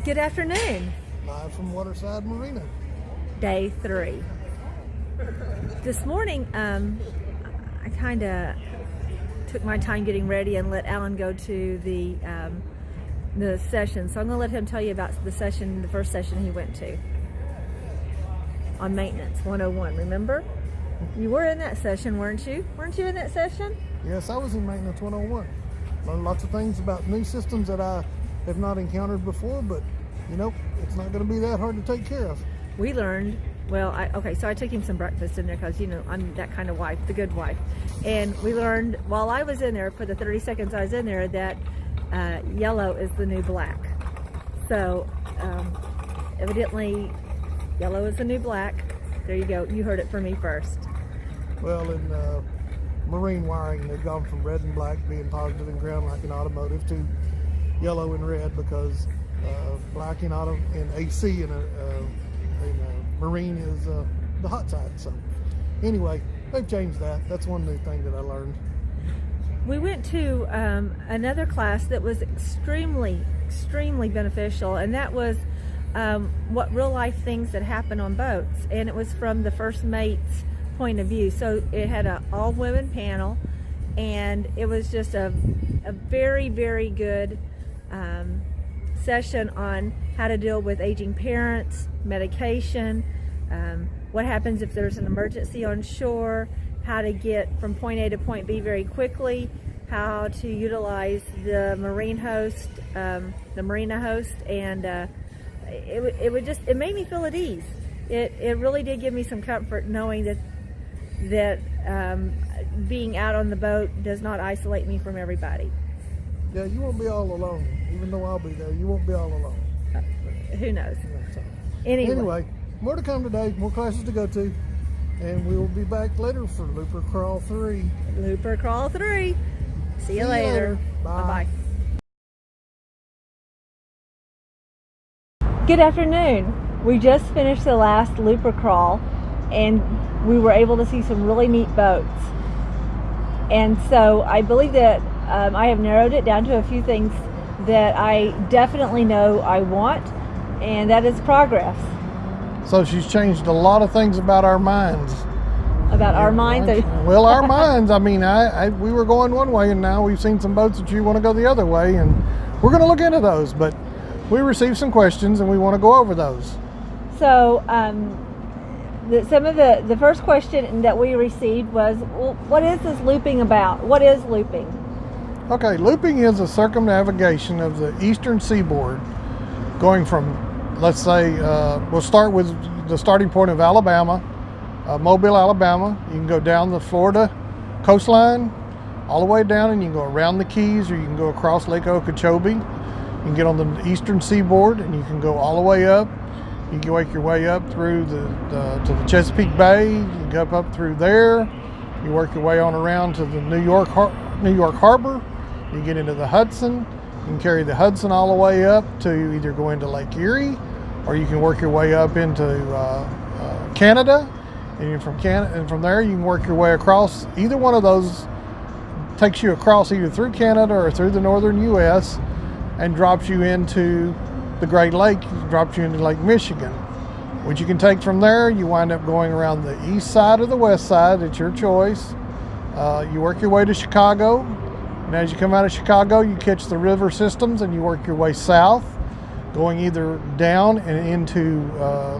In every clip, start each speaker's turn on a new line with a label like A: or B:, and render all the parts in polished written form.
A: Good afternoon.
B: Live from Waterside Marina.
A: Day 3. This morning, I kind of took my time getting ready and let Alan go to the session. So I'm going to let him tell you about the first session he went to on Maintenance 101. Remember? You were in that session, weren't you? Weren't you in that session?
B: Yes, I was in Maintenance 101. Learned lots of things about new systems that I have not encountered before, but you know, it's not going to be that hard to take care of.
A: We learned, so I took him some breakfast in there because, you know, I'm that kind of wife, the good wife. And we learned while I was in there, for the 30 seconds I was in there, that yellow is the new black. So evidently yellow is the new black. There you go. You heard it from me first.
B: Well, in marine wiring, they've gone from red and black being positive in ground like in automotive to yellow and red because black in AC in marine is the hot side. So anyway, they've changed that. That's one new thing that I learned.
A: We went to another class that was extremely beneficial, and that was what real life things that happen on boats, and it was from the first mate's point of view. So it had an all women panel, and it was just a very good session on how to deal with aging parents, medication, what happens if there's an emergency on shore, how to get from point A to point B very quickly, how to utilize the marina host, and it made me feel at ease. It really did give me some comfort knowing that being out on the boat does not isolate me from everybody.
B: Yeah, you won't be all alone. Even though I'll be there, you won't be all alone.
A: Who knows? Anyway,
B: more to come today, more classes to go to, and we will be back later for Looper Crawl 3.
A: Looper Crawl 3. See you later.
B: Bye.
A: Bye-bye. Good afternoon. We just finished the last Looper Crawl, and we were able to see some really neat boats. And so I believe that I have narrowed it down to a few things that I definitely know I want, and that is progress.
B: So she's changed a lot of things about our minds.
A: About our minds?
B: Well, our minds. I mean, we were going one way, and now we've seen some boats that you want to go the other way, and we're going to look into those. But we received some questions, and we want to go over those.
A: So some of the first question that we received was, well, what is this looping about? What is looping?
B: Okay, looping is a circumnavigation of the eastern seaboard going from, let's say, we'll start with the starting point of Alabama, Mobile, Alabama. You can go down the Florida coastline all the way down, and you can go around the Keys, or you can go across Lake Okeechobee. You can get on the eastern seaboard, and you can go all the way up. You can work your way up through to the Chesapeake Bay. You can go up through there. You work your way on around to the New York Harbor. You get into the Hudson. You can carry the Hudson all the way up to either go into Lake Erie, or you can work your way up into Canada. And from there you can work your way across. Either one of those takes you across either through Canada or through the northern U.S. and drops you into the Great Lake, drops you into Lake Michigan. What you can take from there, you wind up going around the east side or the west side. It's your choice. You work your way to Chicago, and as you come out of Chicago, you catch the river systems and you work your way south, going either down and into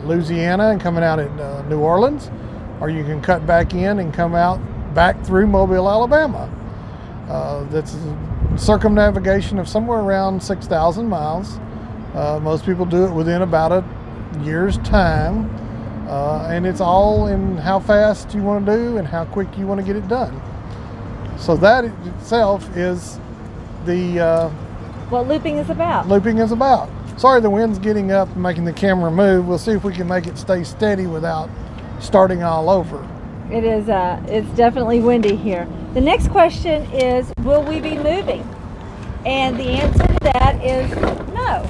B: Louisiana and coming out at New Orleans, or you can cut back in and come out back through Mobile, Alabama. That's a circumnavigation of somewhere around 6,000 miles. Most people do it within about a year's time, and it's all in how fast you want to do and how quick you want to get it done. So that itself is
A: what looping is about.
B: Looping is about. Sorry, the wind's getting up and making the camera move. We'll see if we can make it stay steady without starting all over.
A: It is. It's definitely windy here. The next question is, will we be moving? And the answer to that is no.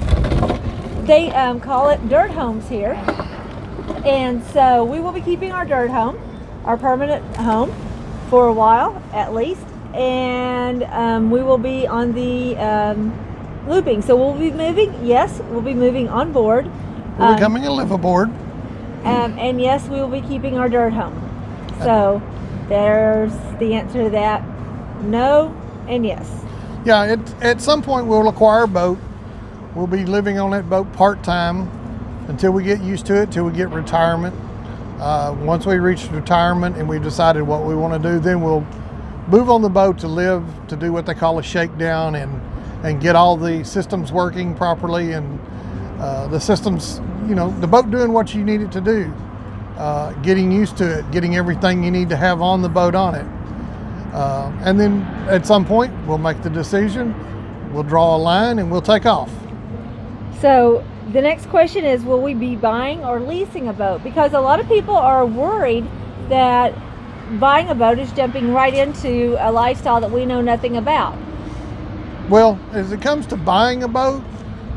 A: They call it dirt homes here. And so we will be keeping our dirt home, our permanent home, for a while at least. And we will be on the looping. So we'll be moving. Yes, we'll be moving on board.
B: We're becoming a live aboard.
A: And yes, we will be keeping our dirt home. So there's the answer to that. No and yes.
B: Yeah, at some point we'll acquire a boat. We'll be living on that boat part-time until we get used to it, till we get retirement. Once we reach retirement and we've decided what we want to do, then we'll move on the boat to live, to do what they call a shakedown and get all the systems working properly and the systems, the boat doing what you need it to do, getting used to it, getting everything you need to have on the boat on it. And then at some point we'll make the decision, we'll draw a line and we'll take off.
A: So the next question is, will we be buying or leasing a boat? Because a lot of people are worried that buying a boat is jumping right into a lifestyle that we know nothing about.
B: Well, as it comes to buying a boat,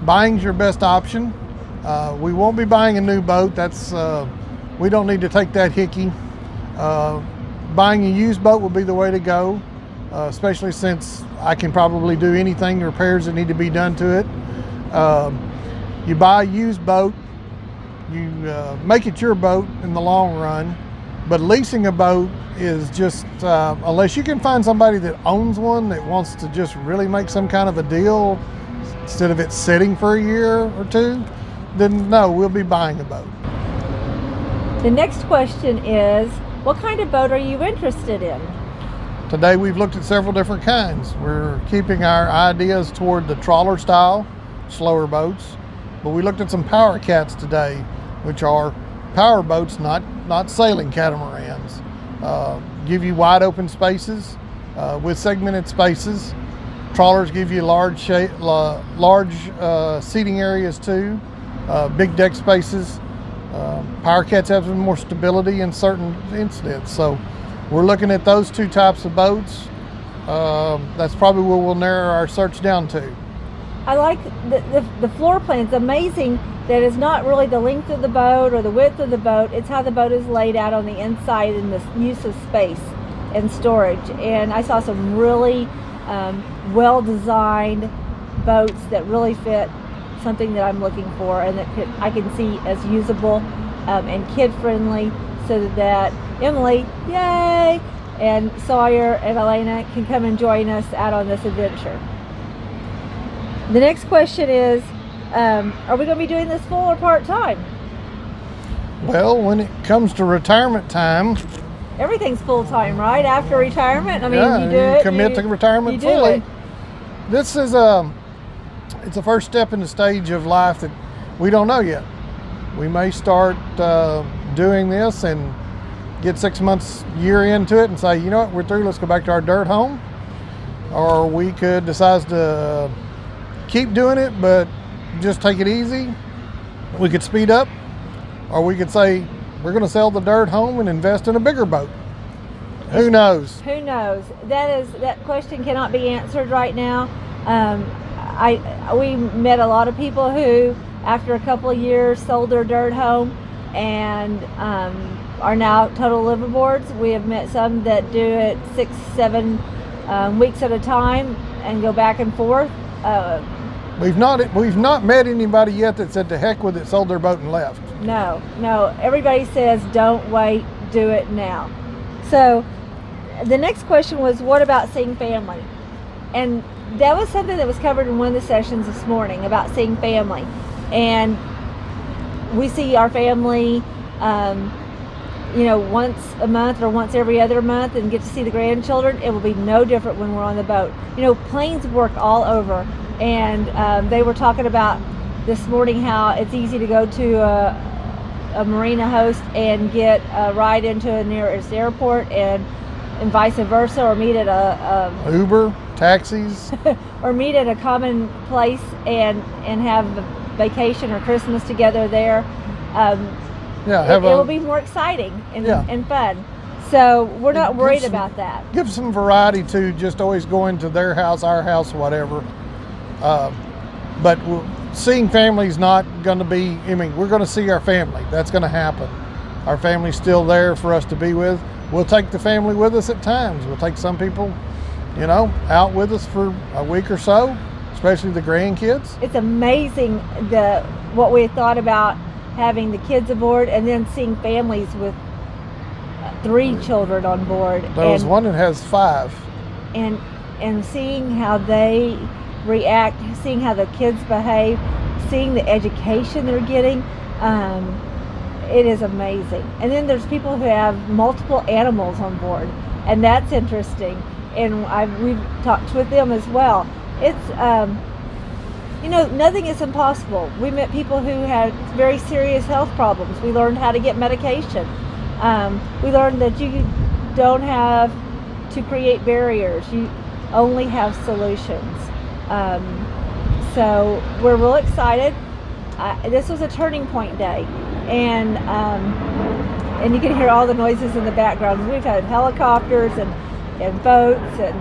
B: buying's your best option. We won't be buying a new boat. That's we don't need to take that hickey. Buying a used boat will be the way to go, especially since I can probably do anything, repairs that need to be done to it. You buy a used boat, you make it your boat in the long run, but leasing a boat is just, unless you can find somebody that owns one that wants to just really make some kind of a deal instead of it sitting for a year or two, then no, we'll be buying a boat.
A: The next question is, what kind of boat are you interested in?
B: Today we've looked at several different kinds. We're keeping our ideas toward the trawler style, slower boats, but we looked at some Powercats today, which are power boats, not sailing catamarans. Give you wide open spaces with segmented spaces. Trawlers give you large seating areas too, big deck spaces. Powercats have some more stability in certain incidents. So we're looking at those two types of boats. That's probably where we'll narrow our search down to.
A: I like the floor plan. It's amazing that it's not really the length of the boat or the width of the boat. It's how the boat is laid out on the inside and the use of space and storage. And I saw some really well-designed boats that really fit something that I'm looking for and that I can see as usable and kid-friendly, so that Emily, yay, and Sawyer and Elena can come and join us out on this adventure. The next question is, are we going to be doing this full or part-time?
B: Well, when it comes to retirement time,
A: everything's full-time, right? After retirement, I mean,
B: yeah,
A: you do it.
B: Commit to retirement fully. This is it's a first step in the stage of life that we don't know yet. We may start doing this and get 6 months, year into it and say, you know what, we're through, let's go back to our dirt home. Or we could decide to keep doing it, but just take it easy. We could speed up, or we could say, we're going to sell the dirt home and invest in a bigger boat. Who knows? Who
A: knows? That question cannot be answered right now. We met a lot of people who, after a couple of years, sold their dirt home and are now total liveaboards. We have met some that do it 6-7 weeks at a time and go back and forth.
B: We've not met anybody yet that said to heck with it, sold their boat and left.
A: No. Everybody says don't wait, do it now. So the next question was, what about seeing family? And that was something that was covered in one of the sessions this morning about seeing family. And we see our family, once a month or once every other month and get to see the grandchildren. It will be no different when we're on the boat. Planes work all over. And they were talking about this morning how it's easy to go to a marina host and get a ride into a nearest airport and vice versa, or meet at a
B: Uber, taxis,
A: or meet at a common place and have a vacation or Christmas together there. It will be more exciting and fun. So we're not worried about that.
B: Give some variety to just always going to their house, our house, whatever. But seeing family is not going to be, we're going to see our family. That's going to happen. Our family's still there for us to be with. We'll take the family with us at times. We'll take some people, out with us for a week or so, especially the grandkids.
A: It's amazing what we thought about having the kids aboard, and then seeing families with 3 children on board.
B: There was one that has 5.
A: And seeing how they react, seeing how the kids behave, seeing the education they're getting, it is amazing. And then there's people who have multiple animals on board, and that's interesting. And we've talked with them as well. It's nothing is impossible. We met people who had very serious health problems. We learned how to get medication. We learned that you don't have to create barriers. You only have solutions. So we're real excited. This was a turning point day, and you can hear all the noises in the background. We've had helicopters and boats and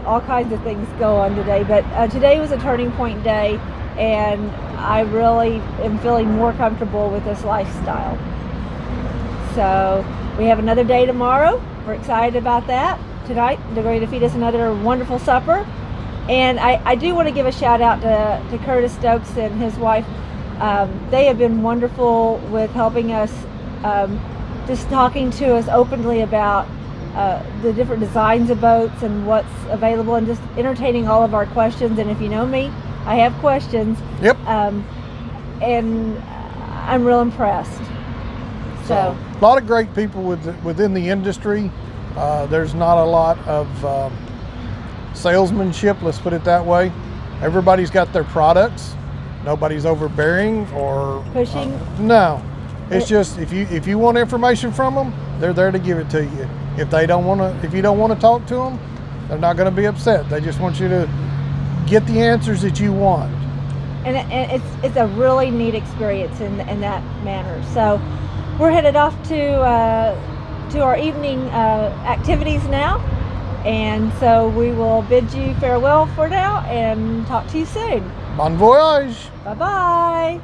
A: all kinds of things go on today, but today was a turning point day, and I really am feeling more comfortable with this lifestyle. So we have another day tomorrow. We're excited about that. Tonight they're going to feed us another wonderful supper, and I do want to give a shout out to Curtis Stokes and his wife. They have been wonderful with helping us, just talking to us openly about the different designs of boats and what's available, and just entertaining all of our questions. And if you know me, I have questions.
B: Yep.
A: And I'm real impressed. So
B: a lot of great people within the industry. There's not a lot of salesmanship, let's put it that way. Everybody's got their products. Nobody's overbearing or
A: pushing.
B: No, it's just if you want information from them, they're there to give it to you. If you don't want to talk to them, they're not going to be upset. They just want you to get the answers that you want.
A: And it's a really neat experience in that manner. So we're headed off to our evening activities now, and so we will bid you farewell for now and talk to you soon.
B: Bon voyage.
A: Bye bye.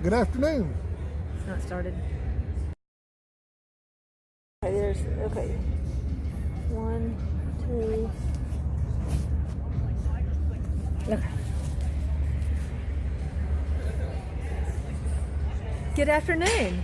B: Good afternoon.
A: It's not started. Okay. 1, 2. Okay. Good afternoon.